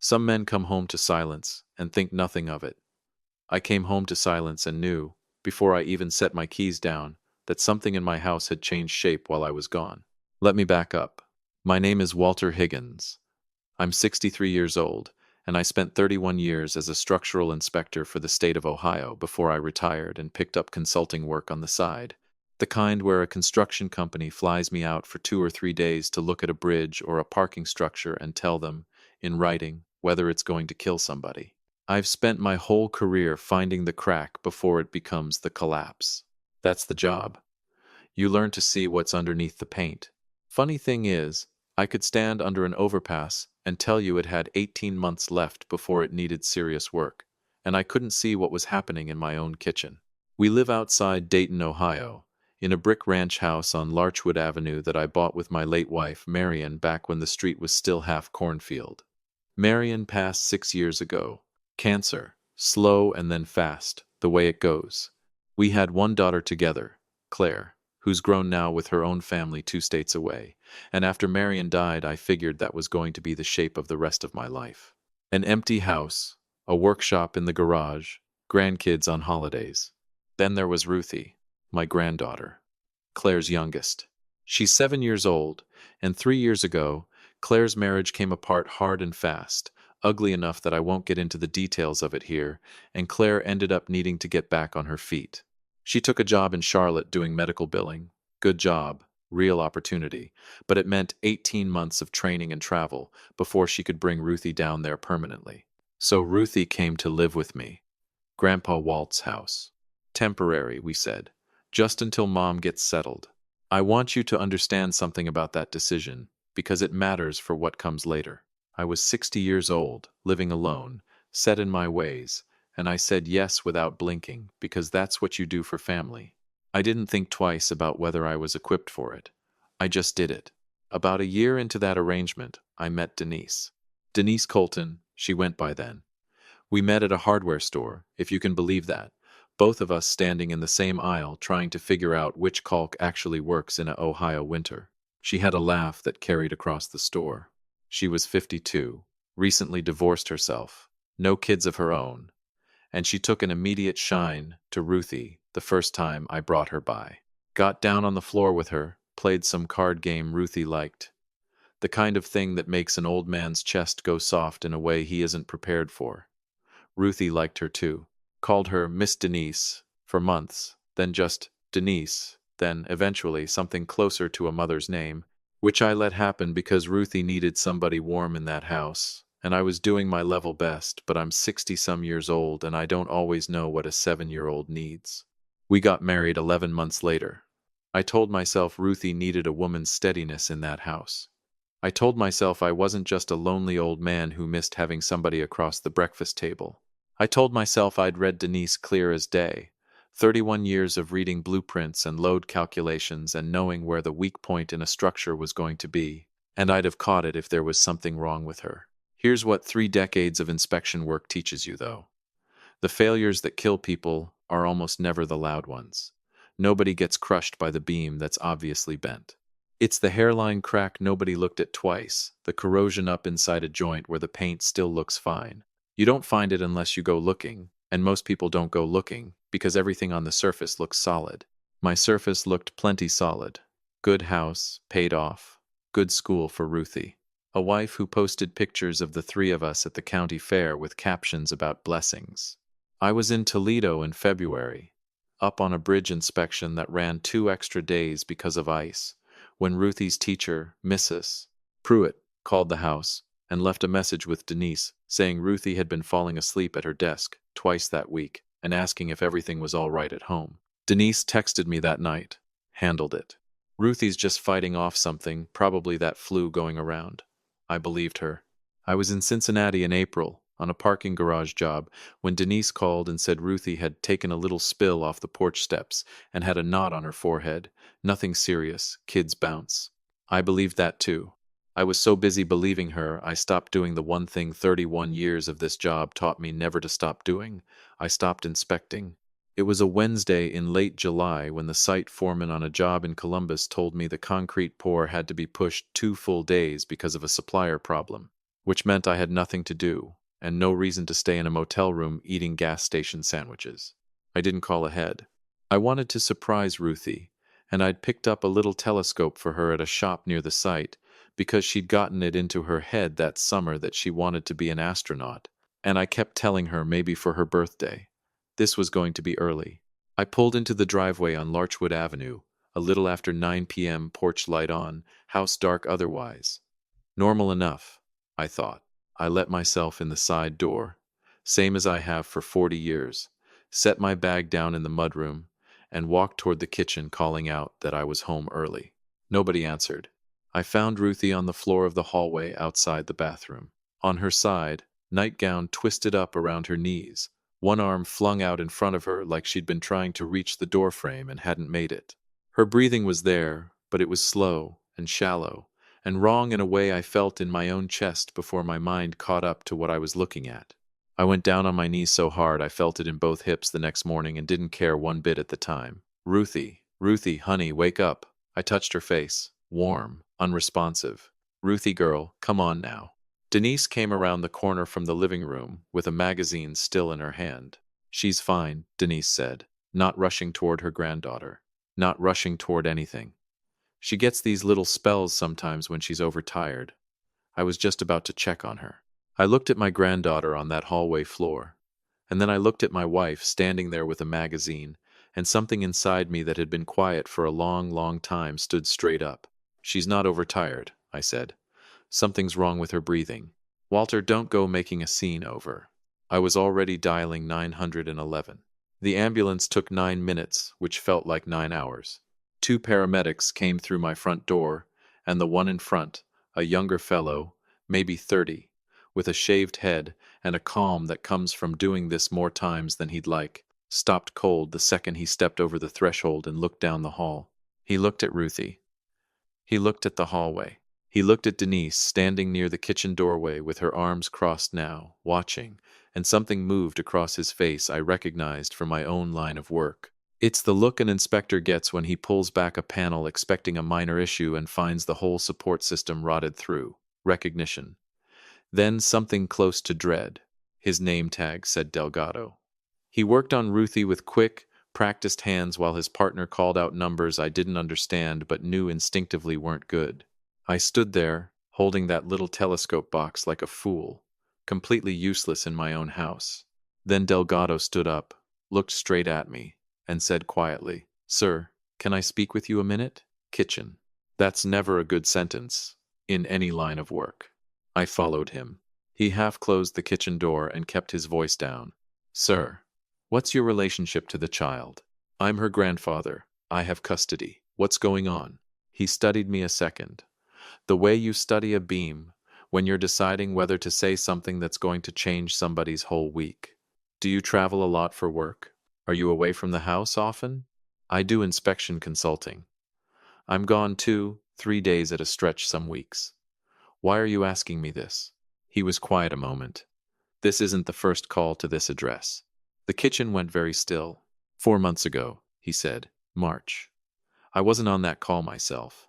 Some men come home to silence and think nothing of it. I came home to silence and knew, before I even set my keys down, that something in my house had changed shape while I was gone. Let me back up. My name is Walter Higgins. I'm 63 years old, and I spent 31 years as a structural inspector for the state of Ohio before I retired and picked up consulting work on the side. The kind where a construction company flies me out for 2 or 3 days to look at a bridge or a parking structure and tell them, in writing, whether it's going to kill somebody. I've spent my whole career finding the crack before it becomes the collapse. That's the job. You learn to see what's underneath the paint. Funny thing is, I could stand under an overpass and tell you it had 18 months left before it needed serious work, and I couldn't see what was happening in my own kitchen. We live outside Dayton, Ohio, in a brick ranch house on Larchwood Avenue that I bought with my late wife, Marion, back when the street was still half cornfield. Marion passed 6 years ago. Cancer, slow and then fast, the way it goes. We had one daughter together, Claire, who's grown now with her own family 2 states away, and after Marion died I figured that was going to be the shape of the rest of my life. An empty house, a workshop in the garage, grandkids on holidays. Then there was Ruthie, my granddaughter, Claire's youngest. She's 7 years old, and 3 years ago, Claire's marriage came apart hard and fast, ugly enough that I won't get into the details of it here, and Claire ended up needing to get back on her feet. She took a job in Charlotte doing medical billing. Good job, real opportunity, but it meant 18 months of training and travel before she could bring Ruthie down there permanently. So Ruthie came to live with me. Grandpa Walt's house. Temporary, we said, just until Mom gets settled. I want you to understand something about that decision, because it matters for what comes later. I was 60 years old, living alone, set in my ways, and I said yes without blinking, because that's what you do for family. I didn't think twice about whether I was equipped for it. I just did it. About a year into that arrangement, I met Denise. Denise Colton, she went by then. We met at a hardware store, if you can believe that, both of us standing in the same aisle trying to figure out which caulk actually works in an Ohio winter. She had a laugh that carried across the store. She was 52, recently divorced herself, no kids of her own, and she took an immediate shine to Ruthie the first time I brought her by. Got down on the floor with her, played some card game Ruthie liked. The kind of thing that makes an old man's chest go soft in a way he isn't prepared for. Ruthie liked her too. Called her Miss Denise for months, then just Denise, then eventually something closer to a mother's name, which I let happen because Ruthie needed somebody warm in that house, and I was doing my level best, but I'm 60-some years old and I don't always know what a 7-year-old needs. We got married 11 months later. I told myself Ruthie needed a woman's steadiness in that house. I told myself I wasn't just a lonely old man who missed having somebody across the breakfast table. I told myself I'd read Denise clear as day. 31 years of reading blueprints and load calculations and knowing where the weak point in a structure was going to be, and I'd have caught it if there was something wrong with her. Here's what 3 decades of inspection work teaches you, though. The failures that kill people are almost never the loud ones. Nobody gets crushed by the beam that's obviously bent. It's the hairline crack nobody looked at twice, the corrosion up inside a joint where the paint still looks fine. You don't find it unless you go looking, and most people don't go looking because everything on the surface looks solid. My surface looked plenty solid. Good house, paid off. Good school for Ruthie. A wife who posted pictures of the 3 of us at the county fair with captions about blessings. I was in Toledo in February, up on a bridge inspection that ran 2 extra days because of ice, when Ruthie's teacher, Mrs. Pruitt, called the house and left a message with Denise saying Ruthie had been falling asleep at her desk twice that week and asking if everything was all right at home. Denise texted me that night. Handled it. Ruthie's just fighting off something, probably that flu going around. I believed her. I was in Cincinnati in April, on a parking garage job, when Denise called and said Ruthie had taken a little spill off the porch steps and had a knot on her forehead. Nothing serious, kids bounce. I believed that too. I was so busy believing her, I stopped doing the one thing 31 years of this job taught me never to stop doing. I stopped inspecting. It was a Wednesday in late July when the site foreman on a job in Columbus told me the concrete pour had to be pushed 2 full days because of a supplier problem. which meant I had nothing to do and no reason to stay in a motel room eating gas station sandwiches. I didn't call ahead. I wanted to surprise Ruthie, and I'd picked up a little telescope for her at a shop near the site because she'd gotten it into her head that summer that she wanted to be an astronaut, and I kept telling her maybe for her birthday. This was going to be early. I pulled into the driveway on Larchwood Avenue, a little after 9 p.m., porch light on, house dark otherwise. Normal enough, I thought. I let myself in the side door, same as I have for 40 years, set my bag down in the mudroom, and walked toward the kitchen calling out that I was home early. Nobody answered. I found Ruthie on the floor of the hallway outside the bathroom. On her side, nightgown twisted up around her knees, one arm flung out in front of her like she'd been trying to reach the doorframe and hadn't made it. Her breathing was there, but it was slow and shallow, and wrong in a way I felt in my own chest before my mind caught up to what I was looking at. I went down on my knees so hard I felt it in both hips the next morning and didn't care one bit at the time. Ruthie, Ruthie, honey, wake up. I touched her face, warm, unresponsive. Ruthie girl, come on now. Denise came around the corner from the living room with a magazine still in her hand. She's fine, Denise said, not rushing toward her granddaughter, not rushing toward anything. She gets these little spells sometimes when she's overtired. I was just about to check on her. I looked at my granddaughter on that hallway floor, and then I looked at my wife standing there with a magazine, and something inside me that had been quiet for a long, long time stood straight up. She's not overtired, I said. Something's wrong with her breathing. Walter, don't go making a scene over. I was already dialing 911. The ambulance took 9 minutes, which felt like 9 hours. 2 paramedics came through my front door, and the one in front, a younger fellow, maybe 30, with a shaved head and a calm that comes from doing this more times than he'd like, stopped cold the second he stepped over the threshold and looked down the hall. He looked at Ruthie. He looked at the hallway. He looked at Denise, standing near the kitchen doorway with her arms crossed now, watching, and something moved across his face I recognized from my own line of work. It's the look an inspector gets when he pulls back a panel expecting a minor issue and finds the whole support system rotted through. Recognition. Then something close to dread. His name tag said Delgado. He worked on Ruthie with quick, practiced hands while his partner called out numbers I didn't understand but knew instinctively weren't good. I stood there, holding that little telescope box like a fool, completely useless in my own house. Then Delgado stood up, looked straight at me, and said quietly, "Sir, can I speak with you a minute?" Kitchen. That's never a good sentence, in any line of work. I followed him. He half closed the kitchen door and kept his voice down. "Sir, what's your relationship to the child?" "I'm her grandfather. I have custody. What's going on?" He studied me a second. The way you study a beam when you're deciding whether to say something that's going to change somebody's whole week. "Do you travel a lot for work? Are you away from the house often?" "I do inspection consulting. I'm gone 2-3 days at a stretch some weeks." "Why are you asking me this?" He was quiet a moment. "This isn't the first call to this address." The kitchen went very still. 4 months ago, he said. March. I wasn't on that call myself,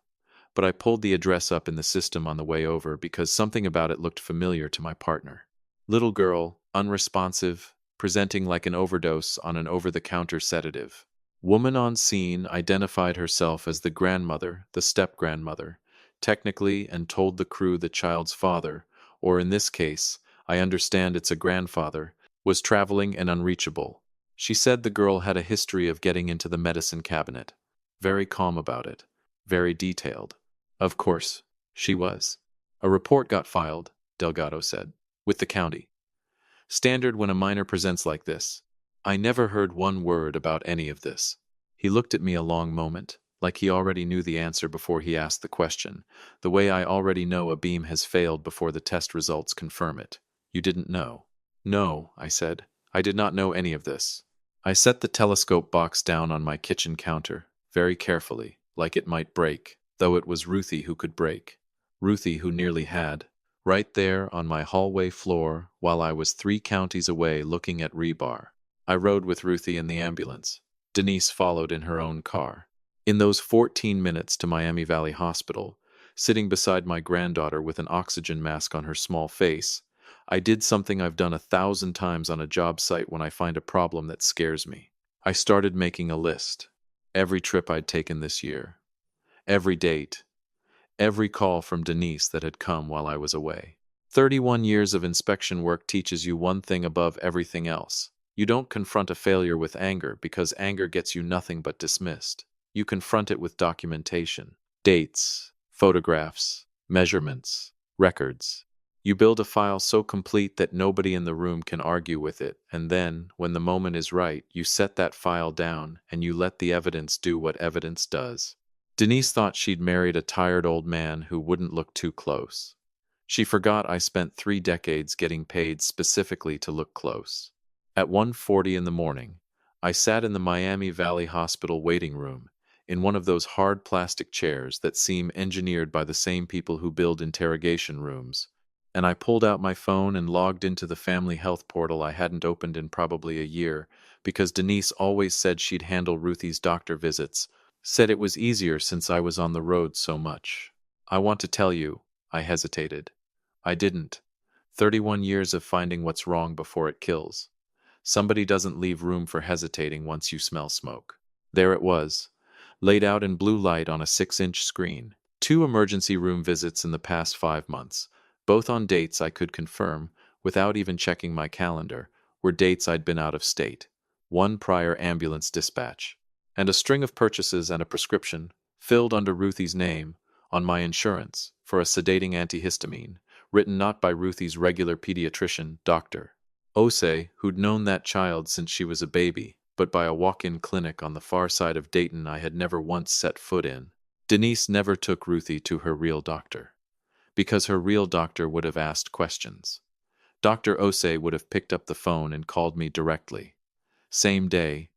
but I pulled the address up in the system on the way over because something about it looked familiar to my partner. Little girl, unresponsive, presenting like an overdose on an over-the-counter sedative. Woman on scene identified herself as the grandmother, the step-grandmother, technically, and told the crew the child's father, or in this case, I understand it's a grandfather, was traveling and unreachable. She said the girl had a history of getting into the medicine cabinet. Very calm about it. Very detailed. Of course, she was. A report got filed, Delgado said, with the county. Standard when a minor presents like this. I never heard one word about any of this. He looked at me a long moment, like he already knew the answer before he asked the question, the way I already know a beam has failed before the test results confirm it. You didn't know. No, I said. I did not know any of this. I set the telescope box down on my kitchen counter, very carefully, like it might break, though it was Ruthie who could break. Ruthie who nearly had. Right there on my hallway floor while I was 3 counties away looking at rebar. I rode with Ruthie in the ambulance. Denise followed in her own car. In those 14 minutes to Miami Valley Hospital, sitting beside my granddaughter with an oxygen mask on her small face. I did something I've done 1,000 times on a job site when I find a problem that scares me. I started making a list. Every trip I'd taken this year, every date, every call from Denise that had come while I was away. 31 years of inspection work teaches you one thing above everything else. You don't confront a failure with anger because anger gets you nothing but dismissed. You confront it with documentation, dates, photographs, measurements, records. You build a file so complete that nobody in the room can argue with it, and then, when the moment is right, you set that file down and you let the evidence do what evidence does. Denise thought she'd married a tired old man who wouldn't look too close. She forgot I spent 3 decades getting paid specifically to look close. At 1:40 in the morning, I sat in the Miami Valley Hospital waiting room, in one of those hard plastic chairs that seem engineered by the same people who build interrogation rooms, and I pulled out my phone and logged into the family health portal I hadn't opened in probably a year, because Denise always said she'd handle Ruthie's doctor visits, said it was easier since I was on the road so much. I want to tell you, I hesitated. I didn't. 31 years of finding what's wrong before it kills. Somebody doesn't leave room for hesitating once you smell smoke. There it was, laid out in blue light on a 6-inch screen. 2 emergency room visits in the past 5 months, both on dates I could confirm, without even checking my calendar, were dates I'd been out of state. 1 prior ambulance dispatch. And a string of purchases and a prescription, filled under Ruthie's name, on my insurance, for a sedating antihistamine, written not by Ruthie's regular pediatrician, Dr. Osei, who'd known that child since she was a baby, but by a walk-in clinic on the far side of Dayton I had never once set foot in. Denise never took Ruthie to her real doctor, because her real doctor would have asked questions. Dr. Osei would have picked up the phone and called me directly. Same day,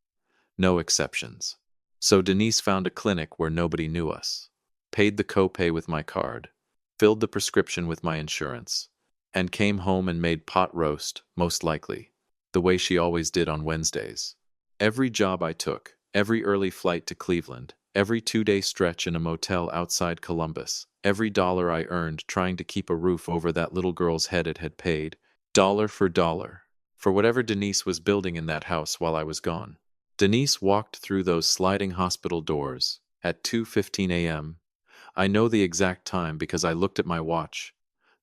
no exceptions. So Denise found a clinic where nobody knew us, paid the copay with my card, filled the prescription with my insurance, and came home and made pot roast, most likely, the way she always did on Wednesdays. Every job I took, every early flight to Cleveland, every 2-day stretch in a motel outside Columbus, every dollar I earned trying to keep a roof over that little girl's head it had paid, dollar for whatever Denise was building in that house while I was gone. Denise walked through those sliding hospital doors at 2:15 a.m. I know the exact time because I looked at my watch,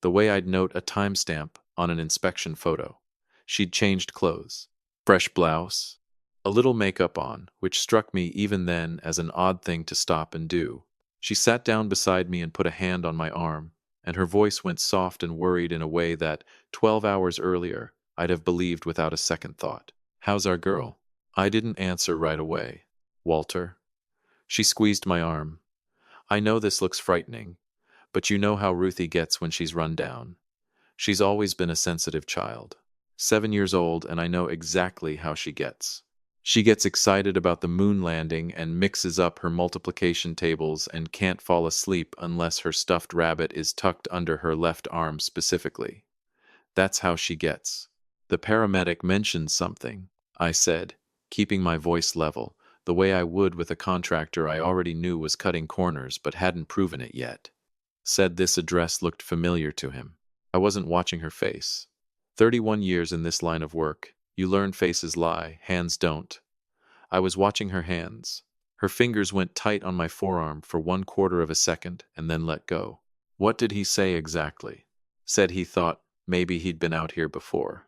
the way I'd note a timestamp on an inspection photo. She'd changed clothes, fresh blouse, a little makeup on, which struck me even then as an odd thing to stop and do. She sat down beside me and put a hand on my arm, and her voice went soft and worried in a way that, 12 hours earlier, I'd have believed without a second thought. "How's our girl?" I didn't answer right away. "Walter?" She squeezed my arm. "I know this looks frightening, but you know how Ruthie gets when she's run down. She's always been a sensitive child. 7 years old, and I know exactly how she gets. She gets excited about the moon landing and mixes up her multiplication tables and can't fall asleep unless her stuffed rabbit is tucked under her left arm specifically. That's how she gets." "The paramedic mentioned something," I said, keeping my voice level, the way I would with a contractor I already knew was cutting corners but hadn't proven it yet. Said this address looked familiar to him. I wasn't watching her face. 31 years in this line of work, you learn faces lie, hands don't. I was watching her hands. Her fingers went tight on my forearm for 1/4 of a second and then let go. "What did he say exactly?" "Said he thought maybe he'd been out here before."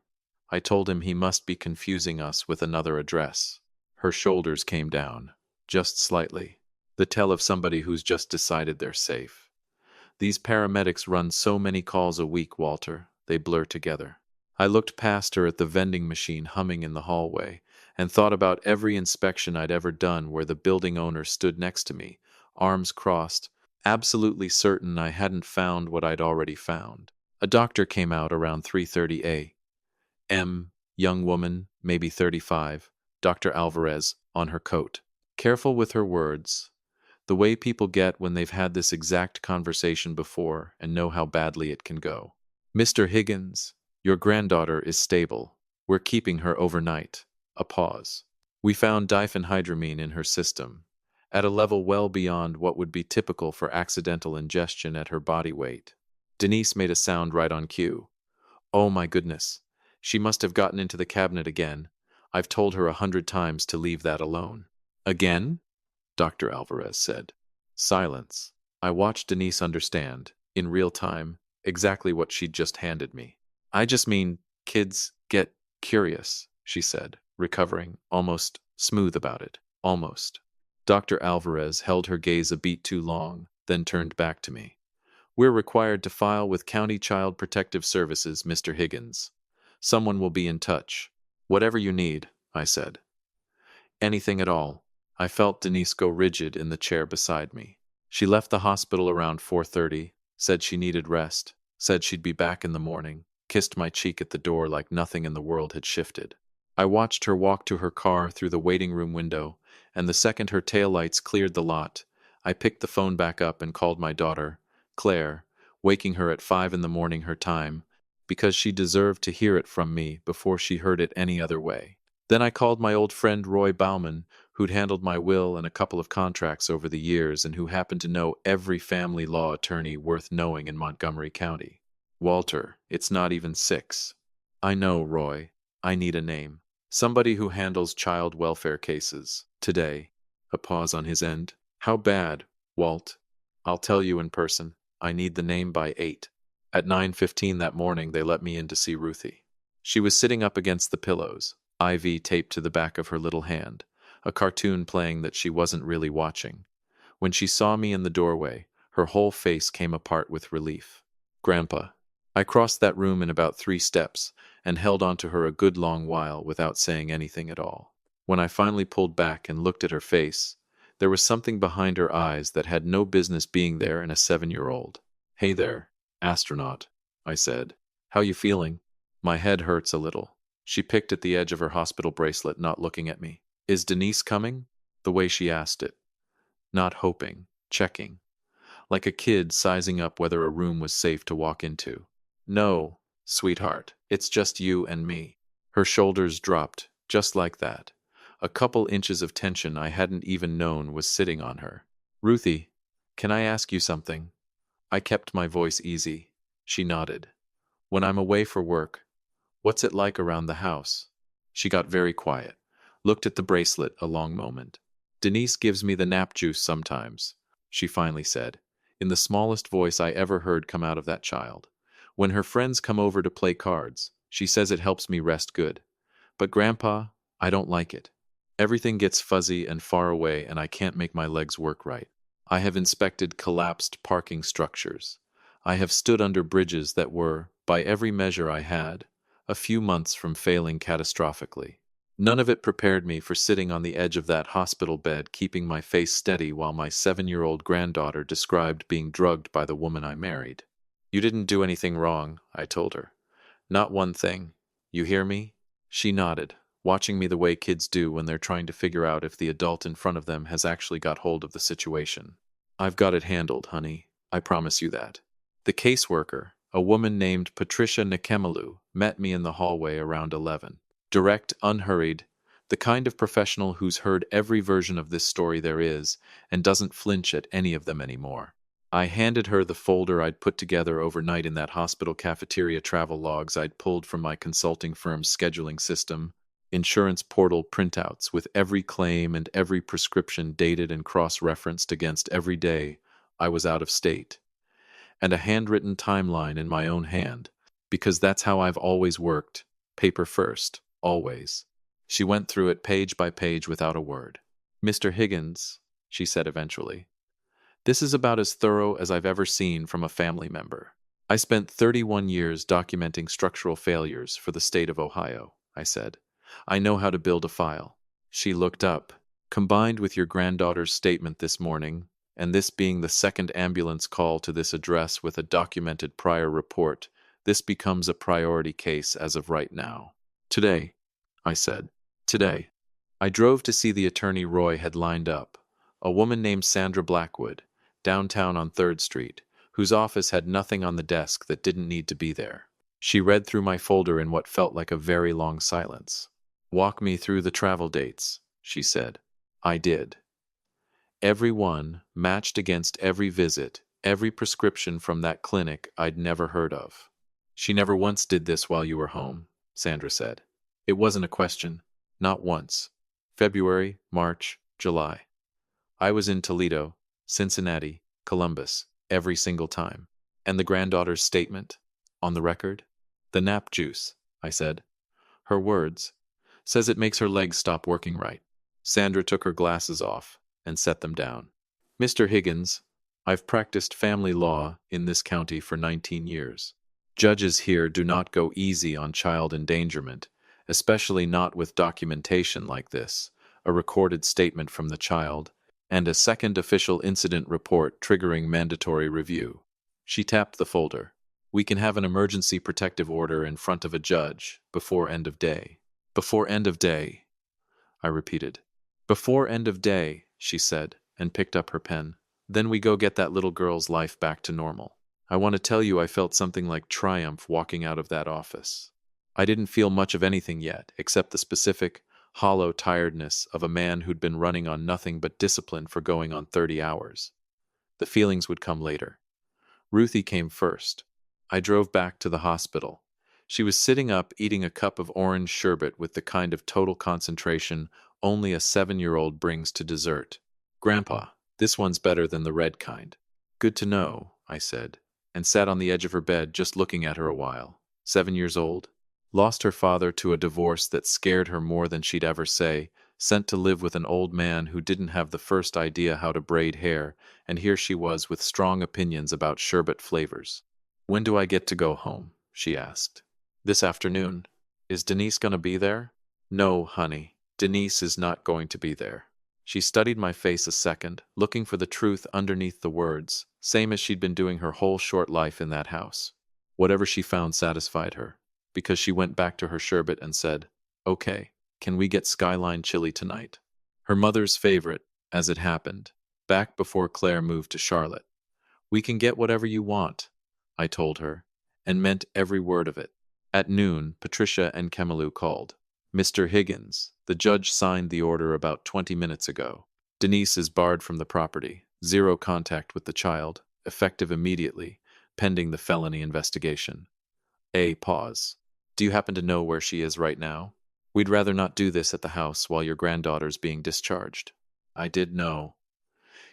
I told him he must be confusing us with another address. Her shoulders came down, just slightly. The tell of somebody who's just decided they're safe. "These paramedics run so many calls a week, Walter, they blur together." I looked past her at the vending machine humming in the hallway, and thought about every inspection I'd ever done where the building owner stood next to me, arms crossed, absolutely certain I hadn't found what I'd already found. A doctor came out around 3:30 a.m., young woman, maybe 35, Dr. Alvarez, on her coat. Careful with her words, the way people get when they've had this exact conversation before and know how badly it can go. "Mr. Higgins, your granddaughter is stable. We're keeping her overnight." A pause. "We found diphenhydramine in her system, at a level well beyond what would be typical for accidental ingestion at her body weight. Denise made a sound right on cue. Oh my goodness. She must have gotten into the cabinet again. I've told her 100 times to leave that alone. Again? Dr. Alvarez said. Silence. I watched Denise understand, in real time, exactly what she'd just handed me. I just mean, kids get curious, she said, recovering, almost smooth about it. Almost. Dr. Alvarez held her gaze a beat too long, then turned back to me. We're required to file with County Child Protective Services, Mr. Higgins. Someone will be in touch. Whatever you need, I said. Anything at all. I felt Denise go rigid in the chair beside me. She left the hospital around 4:30, said she needed rest, said she'd be back in the morning, kissed my cheek at the door like nothing in the world had shifted. I watched her walk to her car through the waiting room window, and the second her taillights cleared the lot, I picked the phone back up and called my daughter, Claire, waking her at 5 in the morning her time, because she deserved to hear it from me before she heard it any other way. Then I called my old friend Roy Bauman, who'd handled my will and a couple of contracts over the years and who happened to know every family law attorney worth knowing in Montgomery County. Walter, it's not even 6. I know, Roy. I need a name. Somebody who handles child welfare cases. Today. A pause on his end. How bad, Walt? I'll tell you in person. I need the name by 8. At 9:15 that morning, they let me in to see Ruthie. She was sitting up against the pillows, IV taped to the back of her little hand, a cartoon playing that she wasn't really watching. When she saw me in the doorway, her whole face came apart with relief. Grandpa. I crossed that room in about 3 steps and held onto her a good long while without saying anything at all. When I finally pulled back and looked at her face, there was something behind her eyes that had no business being there in a 7-year-old. Hey there, astronaut, I said. How you feeling? My head hurts a little. She picked at the edge of her hospital bracelet, not looking at me. Is Denise coming? The way she asked it. Not hoping, checking. Like a kid sizing up whether a room was safe to walk into. No, sweetheart, it's just you and me. Her shoulders dropped, just like that. A couple inches of tension I hadn't even known was sitting on her. Ruthie, can I ask you something? I kept my voice easy. She nodded. When I'm away for work, what's it like around the house? She got very quiet, looked at the bracelet a long moment. Denise gives me the nap juice sometimes, she finally said, in the smallest voice I ever heard come out of that child. When her friends come over to play cards, she says it helps me rest good. But Grandpa, I don't like it. Everything gets fuzzy and far away and I can't make my legs work right. I have inspected collapsed parking structures. I have stood under bridges that were, by every measure I had, a few months from failing catastrophically. None of it prepared me for sitting on the edge of that hospital bed keeping my face steady while my 7-year-old granddaughter described being drugged by the woman I married. You didn't do anything wrong, I told her. Not one thing. You hear me? She nodded, watching me the way kids do when they're trying to figure out if the adult in front of them has actually got hold of the situation. I've got it handled, honey. I promise you that. The caseworker, a woman named Patricia Nakemalu, met me in the hallway around 11. Direct, unhurried, the kind of professional who's heard every version of this story there is and doesn't flinch at any of them anymore. I handed her the folder I'd put together overnight in that hospital cafeteria, travel logs I'd pulled from my consulting firm's scheduling system, insurance portal printouts with every claim and every prescription dated and cross-referenced against every day I was out of state, and a handwritten timeline in my own hand, because that's how I've always worked, paper first, always. She went through it page by page without a word. Mr. Higgins, she said eventually, this is about as thorough as I've ever seen from a family member. I spent 31 years documenting structural failures for the state of Ohio, I said. I know how to build a file. She looked up. Combined with your granddaughter's statement this morning, and this being the second ambulance call to this address with a documented prior report, this becomes a priority case as of right now. Today, I said. Today. I drove to see the attorney Roy had lined up, a woman named Sandra Blackwood, downtown on 3rd Street, whose office had nothing on the desk that didn't need to be there. She read through my folder in what felt like a very long silence. Walk me through the travel dates, she said. I did. Every one, matched against every visit, every prescription from that clinic I'd never heard of. She never once did this while you were home, Sandra said. It wasn't a question. Not once. February, March, July. I was in Toledo, Cincinnati, Columbus, every single time. And the granddaughter's statement? On the record? The nap juice, I said. Her words. Says it makes her legs stop working right. Sandra took her glasses off and set them down. Mr. Higgins, I've practiced family law in this county for 19 years. Judges here do not go easy on child endangerment, especially not with documentation like this, a recorded statement from the child, and a second official incident report triggering mandatory review. She tapped the folder. We can have an emergency protective order in front of a judge before end of day. Before end of day, I repeated. Before end of day, she said, and picked up her pen. Then we go get that little girl's life back to normal. I want to tell you I felt something like triumph walking out of that office. I didn't feel much of anything yet, except the specific, hollow tiredness of a man who'd been running on nothing but discipline for going on 30 hours. The feelings would come later. Ruthie came first. I drove back to the hospital. She was sitting up eating a cup of orange sherbet with the kind of total concentration only a 7-year-old brings to dessert. Grandpa, this one's better than the red kind. Good to know, I said, and sat on the edge of her bed just looking at her a while. 7 years old? Lost her father to a divorce that scared her more than she'd ever say, sent to live with an old man who didn't have the first idea how to braid hair, and here she was with strong opinions about sherbet flavors. When do I get to go home? She asked. This afternoon. Is Denise gonna be there? No, honey, Denise is not going to be there. She studied my face a second, looking for the truth underneath the words, same as she'd been doing her whole short life in that house. Whatever she found satisfied her, because she went back to her sherbet and said, Okay, can we get Skyline chili tonight? Her mother's favorite, as it happened, back before Claire moved to Charlotte. We can get whatever you want, I told her, and meant every word of it. At noon, Patricia and Kemalu called. Mr. Higgins, the judge signed the order about 20 minutes ago. Denise is barred from the property, 0 contact with the child, effective immediately, pending the felony investigation. A pause. Do you happen to know where she is right now? We'd rather not do this at the house while your granddaughter's being discharged. I did know.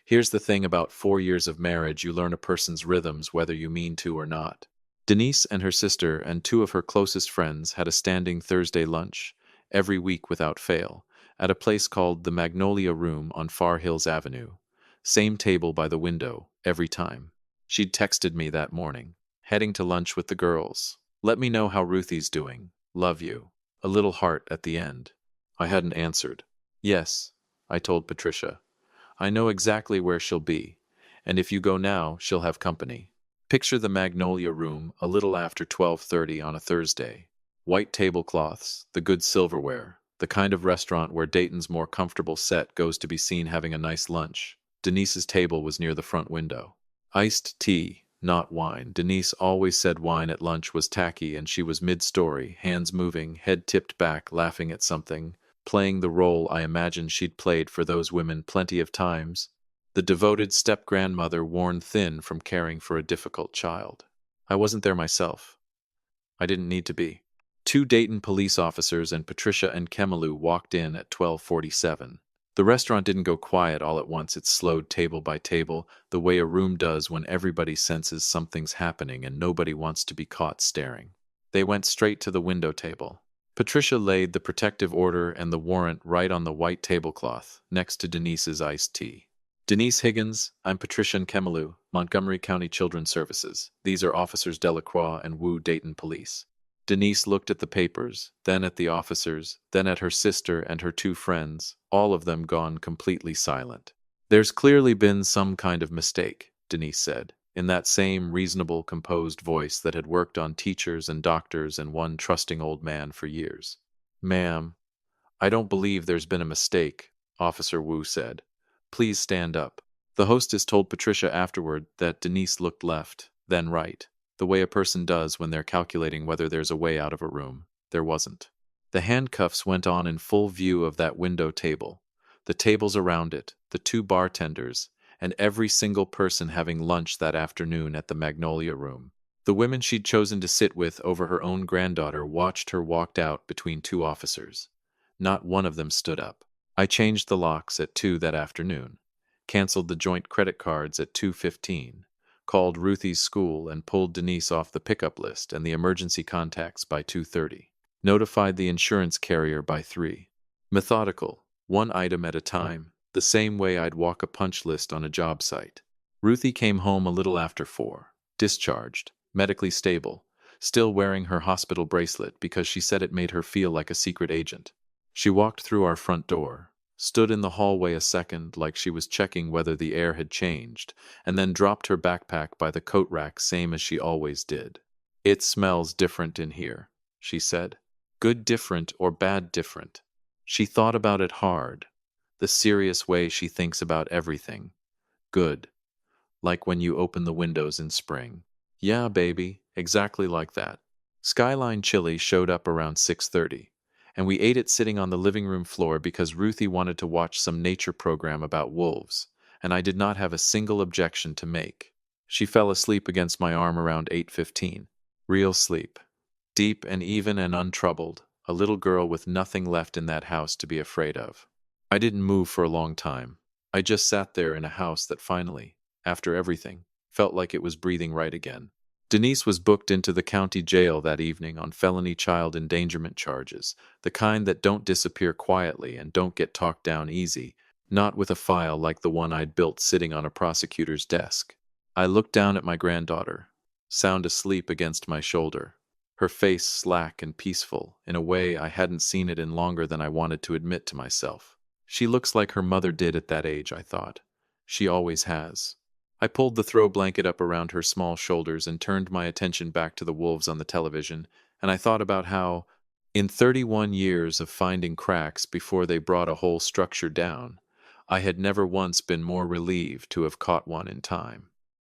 Here's the thing about 4 years of marriage, you learn a person's rhythms whether you mean to or not. Denise and her sister and 2 of her closest friends had a standing Thursday lunch, every week without fail, at a place called the Magnolia Room on Far Hills Avenue. Same table by the window, every time. She'd texted me that morning, heading to lunch with the girls. Let me know how Ruthie's doing. Love you. A little heart at the end. I hadn't answered. Yes, I told Patricia. I know exactly where she'll be, and if you go now, she'll have company. Picture the Magnolia Room a little after 12:30 on a Thursday. White tablecloths, the good silverware, the kind of restaurant where Dayton's more comfortable set goes to be seen having a nice lunch. Denise's table was near the front window. Iced tea, not wine. Denise always said wine at lunch was tacky, and she was mid-story, hands moving, head tipped back, laughing at something, playing the role I imagined she'd played for those women plenty of times. The devoted step-grandmother worn thin from caring for a difficult child. I wasn't there myself. I didn't need to be. 2 Dayton police officers and Patricia and Kemalu walked in at 12:47. The restaurant didn't go quiet all at once. It slowed table by table, the way a room does when everybody senses something's happening and nobody wants to be caught staring. They went straight to the window table. Patricia laid the protective order and the warrant right on the white tablecloth, next to Denise's iced tea. Denise Higgins, I'm Patricia Kemalu, Montgomery County Children's Services. These are Officers Delacroix and Wu, Dayton Police. Denise looked at the papers, then at the officers, then at her sister and her 2 friends, all of them gone completely silent. There's clearly been some kind of mistake, Denise said, in that same reasonable, composed voice that had worked on teachers and doctors and one trusting old man for years. Ma'am, I don't believe there's been a mistake, Officer Wu said. Please stand up. The hostess told Patricia afterward that Denise looked left, then right, the way a person does when they're calculating whether there's a way out of a room. There wasn't. The handcuffs went on in full view of that window table. the tables around it, the two bartenders, and every single person having lunch that afternoon at the Magnolia Room. The women she'd chosen to sit with over her own granddaughter watched her walked out between two officers. Not one of them stood up. I changed the locks at 2 that afternoon, canceled the joint credit cards at 2:15, called Ruthie's school and pulled Denise off the pickup list and the emergency contacts by 2:30, notified the insurance carrier by 3. Methodical, one item at a time, the same way I'd walk a punch list on a job site. Ruthie came home a little after 4, discharged, medically stable, still wearing her hospital bracelet because she said it made her feel like a secret agent. She walked through our front door, stood in the hallway a second like she was checking whether the air had changed, and then dropped her backpack by the coat rack same as she always did. "It smells different in here," she said. Good different or bad different. She thought about it hard, the serious way she thinks about everything. Good. Like when you open the windows in spring. Yeah, baby, exactly like that. Skyline chili showed up around 6:30. And we ate it sitting on the living room floor because Ruthie wanted to watch some nature program about wolves, and I did not have a single objection to make. She fell asleep against my arm around 8:15. Real sleep. Deep and even and untroubled, a little girl with nothing left in that house to be afraid of. I didn't move for a long time. I just sat there in a house that finally, after everything, felt like it was breathing right again. Denise was booked into the county jail that evening on felony child endangerment charges, the kind that don't disappear quietly and don't get talked down easy, not with a file like the one I'd built sitting on a prosecutor's desk. I looked down at my granddaughter, sound asleep against my shoulder, her face slack and peaceful, in a way I hadn't seen it in longer than I wanted to admit to myself. She looks like her mother did at that age, I thought. She always has. I pulled the throw blanket up around her small shoulders and turned my attention back to the wolves on the television, and I thought about how, in 31 years of finding cracks before they brought a whole structure down, I had never once been more relieved to have caught one in time.